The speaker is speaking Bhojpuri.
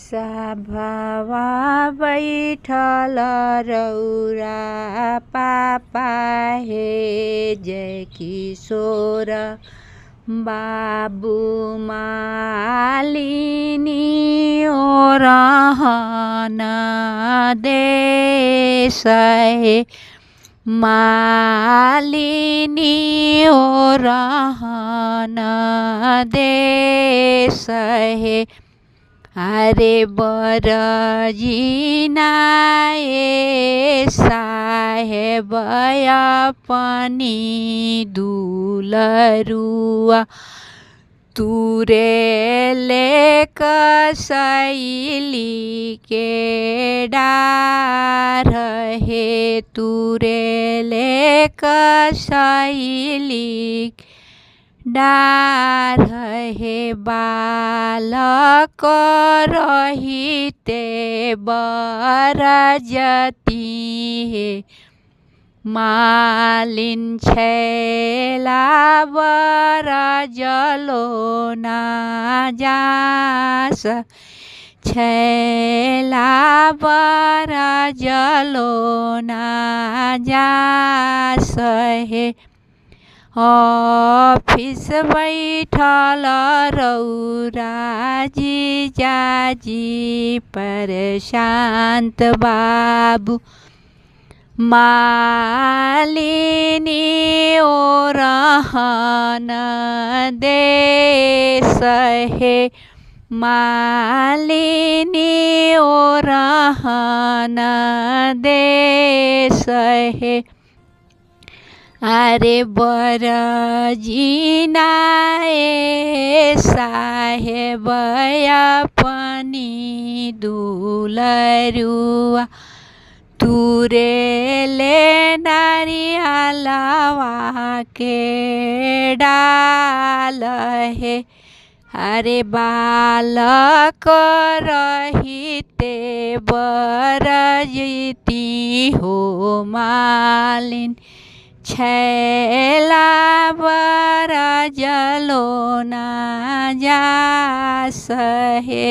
सभावा बैठल रौरा पापा हे जय किशोर बाबू मालिनी ओरहन देश हे मालिनी ओरहन देश हे अरे बरजीना ए साहेब अपनी दुलरुआ तुरे ले कसैली के डार हे तुरे ले कसैली डार हे बालक रहिते बरजती हे मालिन छैला बरजलो ना जास छैला बरजलो ना जास हे ऑफिस बैठल रौरा जीजाजी प्रशांत बाबू मालिनी ओरहन देश हे मालिनी ओरहन देश हे अरे बरजीना ए साहेब अपनी दुलरुआ तुरे ले नारियलवा के डाल हे अरे बालक रहिते बरजती हो मालिन छैला बरजलो ना जास हे।